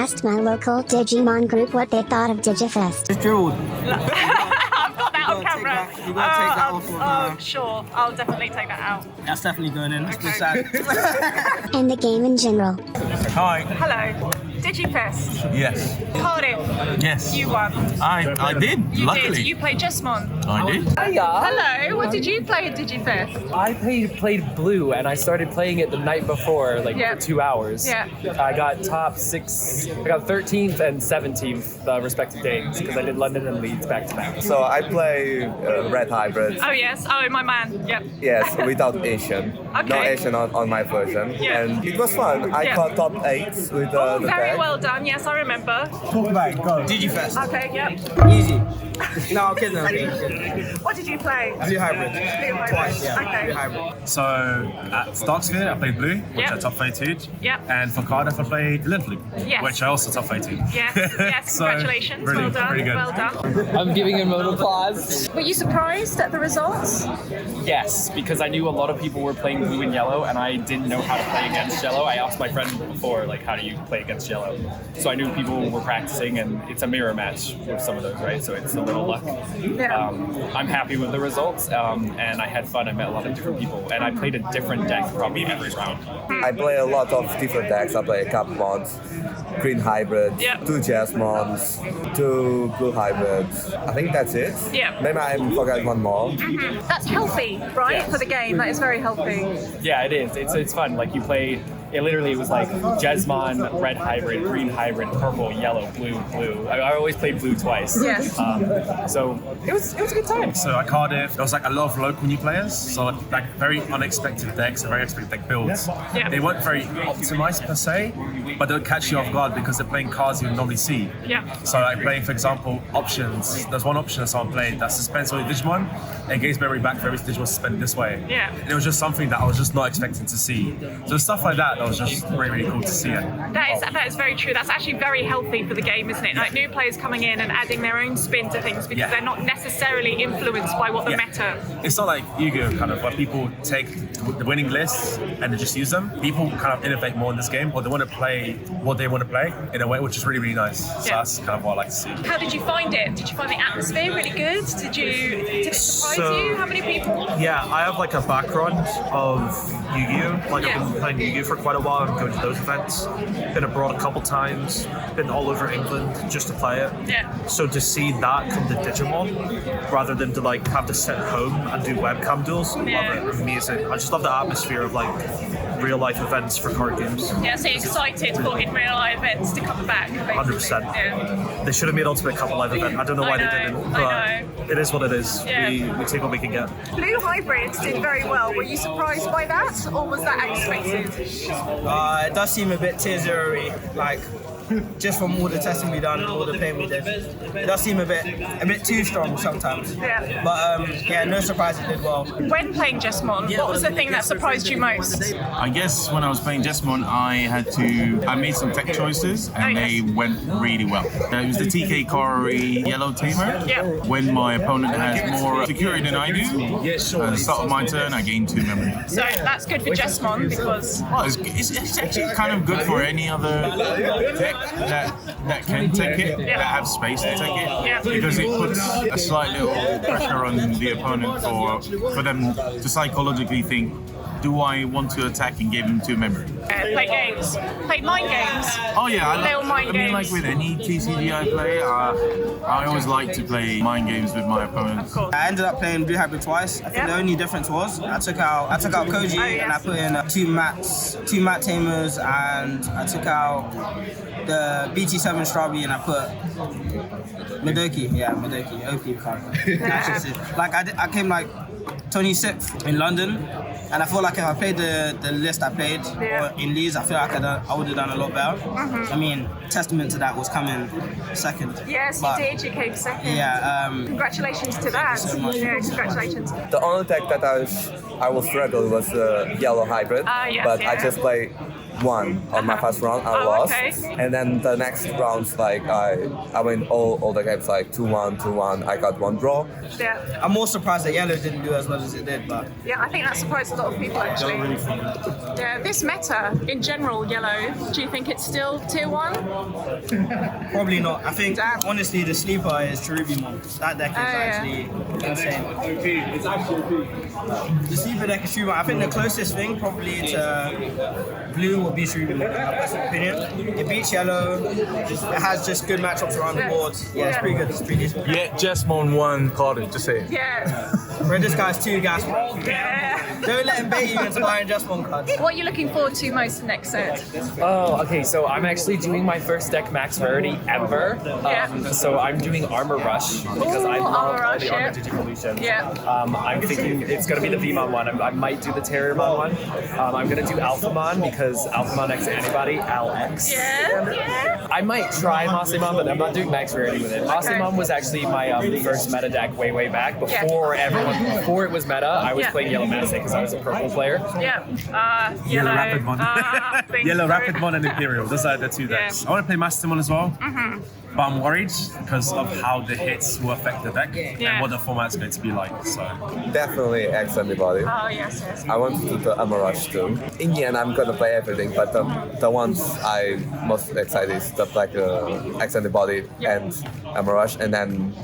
asked my local Digimon group what they thought of Digifest. It's drilled. I've got that on camera. You gotta take that off. Oh, sure. I'll definitely take that out. That's definitely going in. It's pretty sad. And the game in general. Hi. Hello. Digifest. Yes. Cardiff. Yes. You won. I did. You luckily. did. You played Jesmon. I did. Hello. What did you play at Digifest? I played Blue, and I started playing it the night before, for 2 hours. Yeah. I got top 6. I got 13th and 17th the respective days because I did London and Leeds back to back. So I play Red Hybrid. Oh yes. Oh, my man. Yep. Yes, without Asian. Okay. No Asian on my version. Yeah. And it was fun. I got top 8 with Oh, the very deck. well done. Yes, I remember. Talk about it. Go. Digifest. Okay. Yep. Easy. No, I'm kidding. I'm kidding. What did you play? Blue Hybrid. Blue Hybrid. Twice, yeah. Okay. Blue Hybrid. So at Starksphere, I played Blue, which Yep. I top 32. Yep. And for Cardiff, I played Lindley, Yes. which I also top 32. Yes. Yes. So, Congratulations. really, Well done. really good. Well done. I'm giving him an applause. Were you surprised at the results? Yes, because I knew a lot of people were playing Blue and Yellow, and I didn't know how to play against Yellow. I asked my friend before, how do you play against Yellow? So I knew people were practicing, and it's a mirror match with some of those, right? So it's a little luck. Yeah. I'm happy with the results, and I had fun. I met a lot of different people, and I played a different deck probably every round. I play a lot of different decks. I play a couple mods, Green Hybrid, Yep. 2 Jasmons, 2 Blue Hybrids. I think that's it. Yep. Maybe I forgot one more. That's healthy, right? For the game, that is very healthy. Yeah, it is. It's fun. You play. It literally was Jesmon, Red Hybrid, Green Hybrid, Purple, Yellow, Blue. I always played Blue twice. Yes. So it was a good time. So at Cardiff, there was a lot of local new players, so very unexpected decks and very unexpected builds. Yeah. They weren't very optimized per se, but they'll catch you off guard because they're playing cards you would normally see. Yeah. So playing, for example, options. There's one option that someone played that suspends all the Digimon and gains memory back for every Digimon suspended this way. Yeah. And it was just something that I was just not expecting to see. So stuff like that was just really, really cool to see. That is very true. That's actually very healthy for the game, isn't it? New players coming in and adding their own spin to things because they're not necessarily influenced by what the meta. It's not like Yu-Gi-Oh! Kind of where people take the winning lists and they just use them. People kind of innovate more in this game, or they want to play what they want to play in a way which is really, really nice. So that's kind of what I like to see. How did you find it? Did you find the atmosphere really good? Did it surprise you? How many people? Yeah, I have a background of Yu-Gi-Oh! I've been playing Yu-Gi-Oh! For quite a while. I'm going to those events. Been abroad a couple times. Been all over England just to play it. Yeah. So to see that come to Digimon, rather than to have to sit at home and do webcam duels, love it. Amazing. I just love the atmosphere of real life events for card games. Yeah, so you're excited for in real life events to come back. 100%. Yeah. They should have made Ultimate Cup a live event. I don't know why they didn't, but it is what it is. Yeah. We take what we can get. Blue Hybrids did very well. Were you surprised by that, or was that expected? It does seem a bit tier zero-y, just from all the testing we done and all the playing we did. It does seem a bit too strong sometimes. Yeah. But no surprise it did well. When playing Jesmon, what was the thing that surprised you most? I guess when I was playing Jesmon, I made some tech choices and they went really well. It was the TK Corey Yellow Tamer. Yeah. When my opponent has more security than I do, at the start of my turn, I gain 2 memory. So that's good for Jesmon because... Well, it's actually kind of good for any other deck that can take it, that have space to take it, because it puts a slight little pressure on the opponent for them to psychologically think, do I want to attack and give him 2 memory? Play games. Play mind games. Oh yeah, Little mind games. like with any TCG I play, I always like to play mind games with my opponents. Of course. I ended up playing Blue Hybrid twice. I think the only difference was I took out Koji and I put in 2 mat tamers, and I took out the BT7 Strawberry and I put Madoki. Yeah, Madoki. OP card. I came 26th in London, and I feel like if I played the list I played or in Leeds, I feel like I would have done a lot better. I mean, testament to that was coming second. Yes, you did. You came second. Yeah. Congratulations to that. Thank you so much. Yeah, congratulations. The only deck that I will struggle was the Yellow Hybrid, Yes, but yeah. I just play won on my first round. I lost, okay. and then the next rounds, like I win all the games like 2-1, 2-1. I got 1 draw. Yeah. I'm more surprised that yellow didn't do as well as it did, but Yeah, I think that surprised a lot of people actually. Yeah, this meta in general, yellow. Do you think it's still tier 1? probably not. I think Damn. honestly the sleeper is Cherubimon. That deck is actually insane. The sleeper deck is Cherubimon. I think the closest thing probably to blue would be Cherubimon, in my personal opinion. It beats yellow. It has just good matchups around the board. Yeah, it's pretty good. It's pretty decent. Yeah, Jesmon won carded, just say it. Yeah. Bro, this guy's too gas. Yeah. Don't let him bait you into buying just one card. What are you looking forward to most next set? Oh, okay. So I'm actually doing my first deck max rarity ever. So I'm doing Armor Rush because I Ooh, love Armor all Rush, the yeah. Armor Digivolutions. Yeah. I'm thinking it's going to be the VMon one. I might do the Terriermon one. I'm going to do Alphamon because Alphamon X Antibody, Al-X. Yeah. I might try Massimon, but I'm not doing max rarity with it. Massimon was actually my first meta deck way back before before it was meta. I was playing Yellow Masse because I was a purple player. Yeah. Yellow Rapidmon. Yellow Rapidmon and Imperial. Those are the 2 decks. I want to play Mastimon as well. But I'm worried because of how the hits will affect the deck and what the format's going to be like. So Definitely X Antibody. Oh, yes. I want to do the Armor Rush too. In the end, I'm gonna play everything, but the ones I'm most excited is the Black X Antibody and Armor Rush, and then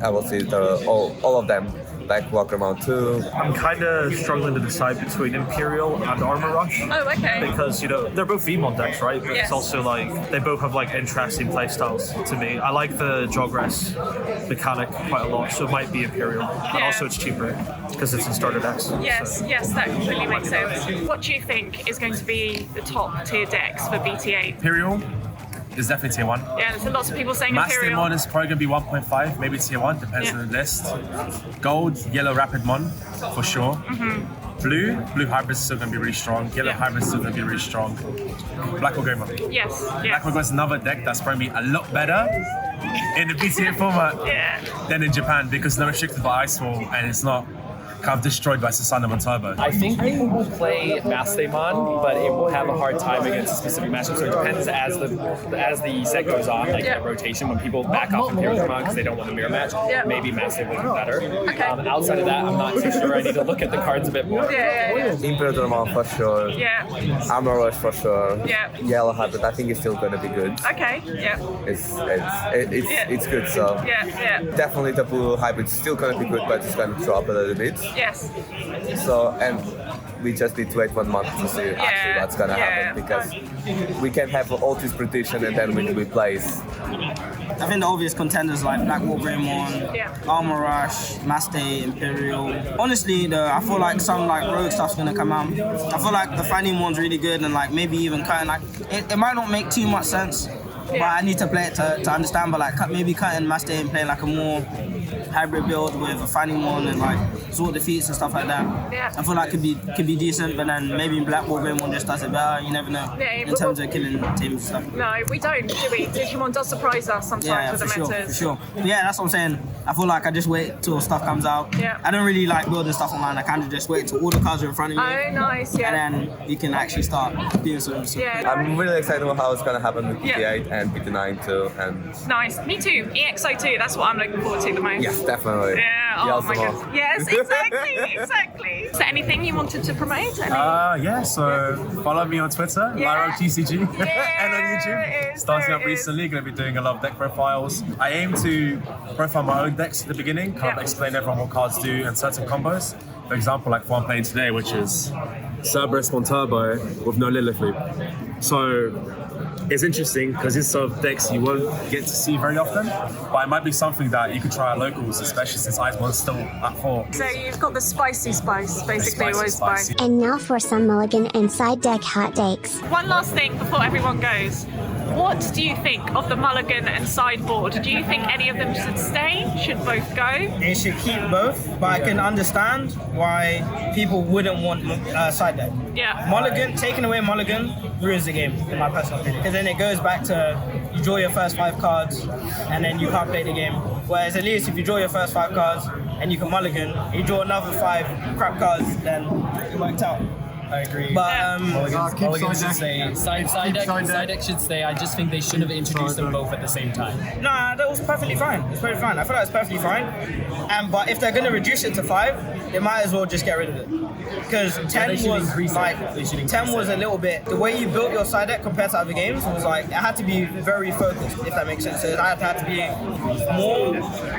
I will see all of them. Like Walkermon 2. I'm kind of struggling to decide between Imperial and Armor Rush. Oh, okay. Because, they're both VMon decks, right? But it's also like, they both have like interesting playstyles to me. I like the Jogress mechanic quite a lot, so it might be Imperial. And also it's cheaper because it's in starter decks. Yes, that completely makes sense. What do you think is going to be the top tier decks for BT8? Imperial is definitely tier 1. Yeah, there's lots of people saying Imperial. Mastimon is probably going to be 1.5, maybe tier 1, depends on the list. Gold, Yellow Rapidmon, for sure. Blue Hybrid is still going to be really strong. Yellow Hybrid is still going to be really strong. Black Orgrimmon. Yes. Black Orgrimmon is another deck that's probably a lot better in the BTA format than in Japan because they're restricted by Icefall and it's not kind of destroyed by Susanna on Turbo. I think people will play Mastemon, but it will have a hard time against a specific matchup. So it depends as the set goes on, like the rotation, when people back off Imperial Dramon because they don't want a mirror match, maybe Mastemon will be better. Okay. Outside of that, I'm not too sure. I need to look at the cards a bit more. Imperial Dramon for sure. Armor Rush for sure. Yellow Hybrid, I think it's still gonna be good. Okay. Yeah. It's good. So definitely the Blue Hybrid is still gonna be good, but it's gonna drop a little bit. Yes. So, and we just need to wait 1 month to see actually what's gonna happen because we can have all this prediction and then we replace. I think the obvious contenders like Black Wargreymon, Armor Rush, Maste, Imperial. Honestly, I feel like some like rogue stuff's gonna come out. I feel like the Finding one's really good and like maybe even cutting like it might not make too much sense, but I need to play it to understand. But like maybe cutting Maste and playing like a more hybrid build with a Finding one and like sword defeats and stuff like that. I feel like could be decent, but then maybe Black Wargreymon just does it better. You never know in terms of killing teams and stuff. No, we don't, do we? Digimon does surprise us sometimes with the metas. For sure. But yeah, that's what I'm saying. I feel like I just wait till stuff comes out. I don't really like building stuff online. I kind of just wait till all the cards are in front of me. Oh, nice. And then you can actually start doing some. I'm really excited about how it's gonna happen with BT8 and BT9 too. And nice. Me too. EXO2. That's what I'm looking forward to the most. yes, definitely. Yeah. Oh my goodness. Yes, exactly. Is there anything you wanted to promote? So follow me on Twitter, Lyro TCG, and on YouTube. Starting up recently, going to be doing a lot of deck profiles. I aim to profile my own decks at the beginning, kind of explain everyone what cards do and certain combos. For example, like what I'm playing today, which is Cerberus Monturbo with no Lilith Loop. So it's interesting because it's sort of decks you won't get to see very often, but it might be something that you could try at locals, especially since Icemon's still at 4. So you've got the spicy spice, basically, always spice. And now for some Mulligan and side deck hot takes. One last thing before everyone goes. What do you think of the Mulligan and Sideboard? Do you think any of them should stay? Should both go? They should keep both, but I can understand why people wouldn't want side deck. Mulligan, taking away Mulligan ruins the game, in my personal opinion. Because then it goes back to you draw your first 5 cards and then you can't play the game. Whereas at least if you draw your first 5 cards and you can Mulligan, you draw another 5 crap cards, then it worked out. I agree. But Mulligan should stay. Side deck should stay. I just think they shouldn't have introduced them both at the same time. nah, that was perfectly fine. It's perfectly fine. I feel like it's perfectly fine. But if they're gonna reduce it to 5, they might as well just get rid of it. Because 10 was a little bit. The way you built your side deck compared to other games was like it had to be very focused, if that makes sense. So it had to be more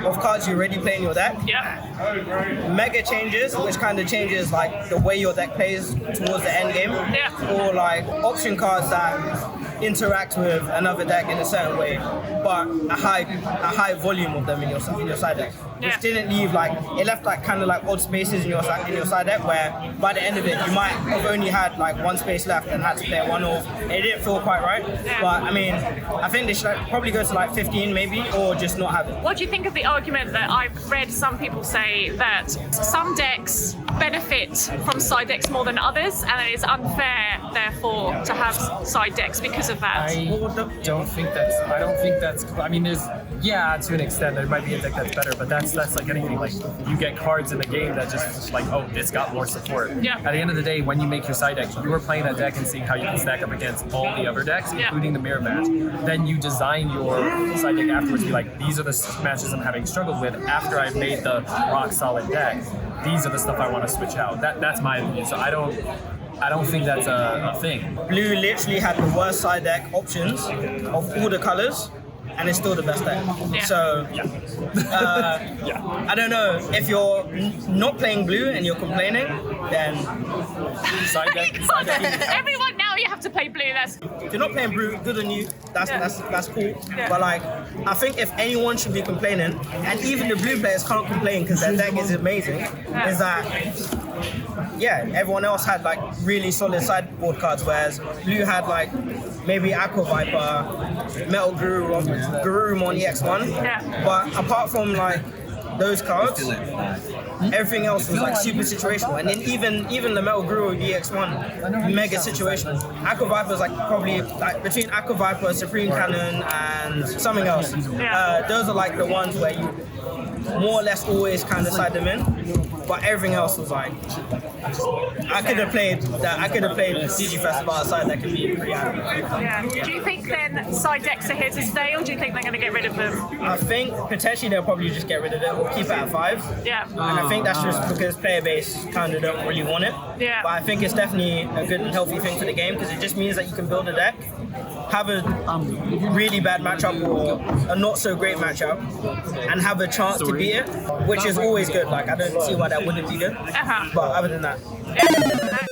of cards you already play in your deck. Yeah. Mega changes, which kind of changes like the way your deck plays towards the end game. Yeah. Or like option cards that interact with another deck in a certain way, but a high volume of them in your side deck, which didn't leave like it left like kind of like odd spaces in your side deck where by the end of it you might have only had like one space left and had to play one off. It didn't feel quite right, but I mean I think they should probably go to like 15 maybe, or just not have it. What do you think of the argument that I've read some people say that some decks benefit from side decks more than others, and it is unfair, therefore, to have side decks because of that? I don't think that's. I mean, to an extent, there might be a deck that's better, but that's like anything. Like you get cards in the game that just like, oh, it's got more support. Yeah. At the end of the day, when you make your side deck, you are playing that deck and seeing how you can stack up against all the other decks, including the mirror match. Then you design your side deck afterwards to be like, these are the matches I'm having struggled with after I've made the rock solid deck. These are the stuff I want to switch out. That's my opinion. So I don't think that's a thing. Blue literally had the worst side deck options of all the colors, and it's still the best deck. Yeah. So, I don't know, if you're not playing blue and you're complaining, then Side deck. Everyone now you have to play blue. That's if you're not playing blue, good on you. That's cool. Yeah. But like, I think if anyone should be complaining, and even the blue players can't complain because their deck is amazing, is that everyone else had like really solid sideboard cards, whereas blue had like maybe Aqua Viper, Metal Garurumon EX1. Yeah. But apart from like those cards, everything else was like super situational. And then even the Metal Guru EX1, mega situational. Aqua Viper is like probably like between Aqua Viper, Supreme Cannon, and something else. Those are like the ones where you more or less always kind of side them in. But everything else was like, I could have played Digifest about a side that could be pretty happy. yeah. Do you think then side decks are here to stay, or do you think they're going to get rid of them? I think potentially they'll probably just get rid of it or keep it at 5. Yeah. And I think that's just because player base kind of don't really want it. Yeah. But I think it's definitely a good and healthy thing for the game, because it just means that you can build a deck, have a really bad matchup or a not so great matchup, and have a chance to beat it, which is always good. Like, I don't see why that wouldn't be good. But other than that. Yeah.